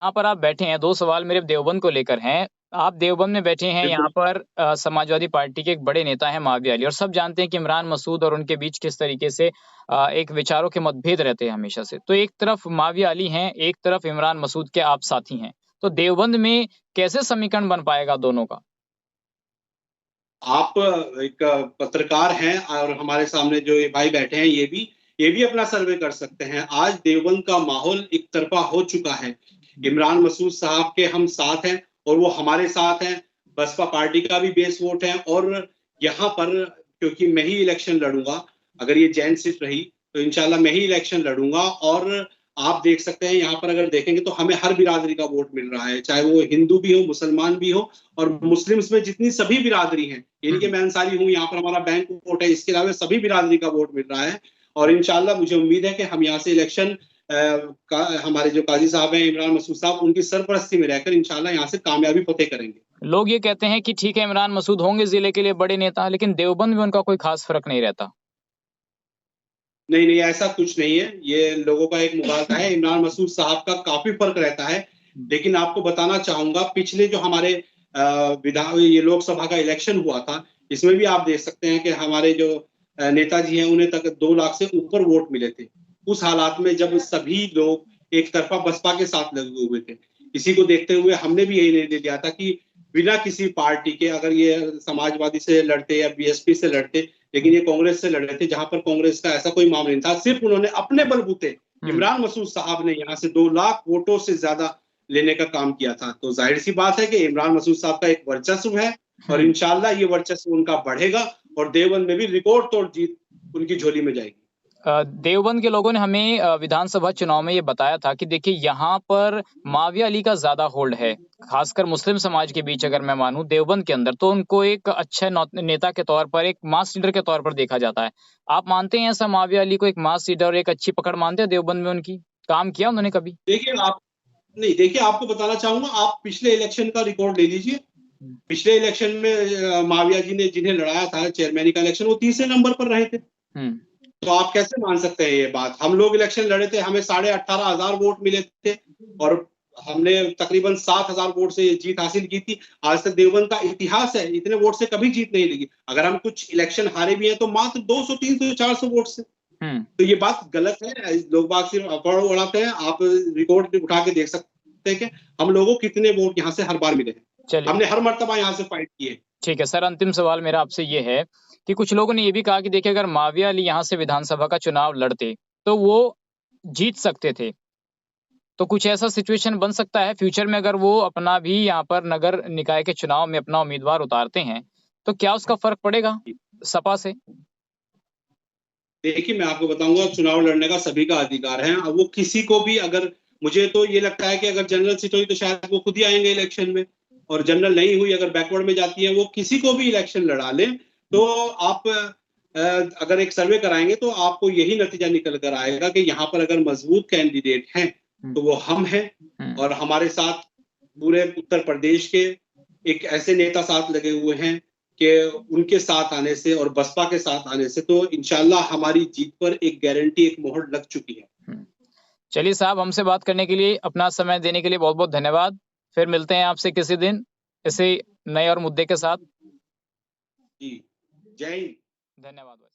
यहाँ पर आप बैठे हैं, 2 सवाल मेरे देवबंद को लेकर हैं। आप देवबंद में बैठे हैं, यहाँ बिल्कुल। पर समाजवादी पार्टी के एक बड़े नेता हैं माविया अली और सब जानते हैं कि इमरान मसूद और उनके बीच किस तरीके से एक विचारों के मतभेद रहते हैं हमेशा से। तो एक तरफ माविया अली हैं, एक तरफ इमरान मसूद के आप साथी हैं। तो देवबंद में कैसे समीकरण बन पाएगा दोनों का? आप एक पत्रकार हैं और हमारे सामने जो ये भाई बैठे हैं ये भी अपना सर्वे कर सकते हैं। आज देवबंद का माहौल एक तरफा हो चुका है। इमरान मसूद साहब के हम साथ हैं और वो हमारे साथ हैं। बसपा पार्टी का भी बेस वोट है और यहाँ पर क्योंकि मैं ही इलेक्शन लड़ूंगा, अगर ये जैन सीट रही तो इंशाल्लाह मैं ही इलेक्शन लड़ूंगा और आप देख सकते हैं यहाँ पर अगर देखेंगे तो हमें हर बिरादरी का वोट मिल रहा है, चाहे वो हिंदू भी हो, मुसलमान भी हो और मुस्लिम्स में जितनी सभी बिरादरी हैं, यानी कि मैं अंसारी हूँ, यहाँ पर हमारा बैंक वोट है, इसके अलावा सभी बिरादरी का वोट मिल रहा है और इंशाल्लाह मुझे उम्मीद है कि हम यहाँ से इलेक्शन हमारे जो काजी साहब हैं इमरान मसूद साहब उनकी सरपरस्ती में रहकर इंशाल्लाह यहाँ से कामयाबी फतेह करेंगे। लोग ये कहते हैं कि ठीक है इमरान मसूद होंगे जिले के लिए बड़े नेता, लेकिन देवबंद में उनका कोई खास फ़र्क नहीं रहता। नहीं, नहीं ऐसा कुछ नहीं है। ये लोगों का एक मुबालका है। इमरान मसूद साहब का काफ़ी फ़र्क रहता है। लेकिन आपको बताना चाहूँगा पिछले जो हमारे ये लोकसभा का इलेक्शन हुआ था, इसमें भी आप देख सकते हैं कि हमारे जो नेताजी हैं उन्हें तक 2 लाख से ऊपर वोट मिले थे। उस हालात में जब सभी लोग एक तरफ़ा बसपा के साथ लगे हुए थे। इसी को देखते हुए हमने भी यही निर्णय लिया था कि बिना किसी पार्टी के अगर ये समाजवादी से लड़ते या बीएसपी से लड़ते, लेकिन ये कांग्रेस से लड़ रहे थे जहां पर कांग्रेस का ऐसा कोई मामला नहीं था। सिर्फ उन्होंने अपने बलबूते इमरान मसूद साहब ने यहाँ से 2 लाख वोटों से ज्यादा लेने का काम किया था। तो जाहिर सी बात है कि इमरान मसूद साहब का एक वर्चस्व है और इंशाल्लाह ये वर्चस्व उनका बढ़ेगा और देवबंद में भी रिकॉर्ड तोड़ जीत उनकी झोली में जाएगी। देवबंद के लोगों ने हमें विधानसभा चुनाव में ये बताया था कि देखिए यहाँ पर माविया अली का ज़्यादा होल्ड है, खासकर मुस्लिम समाज के बीच अगर मैं मानूँ देवबंद के अंदर तो उनको एक अच्छे नेता के तौर पर, एक मास लीडर के तौर पर देखा जाता है। आप मानते हैं ऐसा माविया अली को एक मास लीडर और एक अच्छी पकड़ मानते हैं देवबंद में उनकी? काम किया उन्होंने कभी? देखिए आप नहीं देखिए आपको बताना चाहूंगा, आप पिछले इलेक्शन का रिकॉर्ड ले लीजिए। पिछले इलेक्शन में माविया जी ने जिन्हें लड़ाया था चेयरमैन का इलेक्शन, वो तीसरे नंबर पर रहे थे। तो आप कैसे मान सकते हैं ये बात? हम लोग इलेक्शन लड़े थे, हमें 18,500 वोट मिले थे और हमने तकरीबन 7,000 वोट से जीत हासिल की थी। आज तक देवबंद का इतिहास है, इतने वोट से कभी जीत नहीं लगी। अगर हम कुछ इलेक्शन हारे भी हैं तो मात्र 200, 300, 400 वोट से। तो ये बात गलत है। लोग बात सिर्फ अफवाह उड़ाते हैं। आप रिकॉर्ड उठा के देख सकते हैं कि हम लोगों को कितने वोट यहाँ से हर बार मिले हैं। हमने हर मर्तबा यहाँ से फाइट की है। ठीक है सर, अंतिम सवाल मेरा आपसे ये है कि कुछ लोगों ने ये भी कहा कि देखिए अगर माविया अली यहाँ से विधानसभा का चुनाव लड़ते तो वो जीत सकते थे। तो कुछ ऐसा सिचुएशन बन सकता है फ्यूचर में अगर वो अपना भी यहाँ पर नगर निकाय के चुनाव में अपना उम्मीदवार उतारते हैं, तो क्या उसका फ़र्क पड़ेगा सपा से? देखिए मैं आपको बताऊंगा, चुनाव लड़ने का सभी का अधिकार है। अब वो किसी को भी, अगर मुझे तो ये लगता है कि अगर जनरल सीट हुई तो शायद वो खुद ही आएंगे इलेक्शन में और जनरल नहीं हुई, अगर बैकवर्ड में जाती है, वो किसी को भी इलेक्शन लड़ा ले तो आप अगर एक सर्वे कराएंगे तो आपको यही नतीजा निकल कर आएगा कि यहाँ पर अगर मजबूत कैंडिडेट हैं तो वो हम हैं और हमारे साथ पूरे उत्तर प्रदेश के एक ऐसे नेता साथ लगे हुए हैं कि उनके साथ आने से और बसपा के साथ आने से तो इंशाल्लाह हमारी जीत पर एक गारंटी, एक मोहर लग चुकी है। चलिए साहब, हमसे बात करने के लिए, अपना समय देने के लिए बहुत-बहुत धन्यवाद। फिर मिलते हैं आपसे किसी दिन, ऐसे नए और मुद्दे के साथ। जी, जय हिंद। धन्यवाद भाई।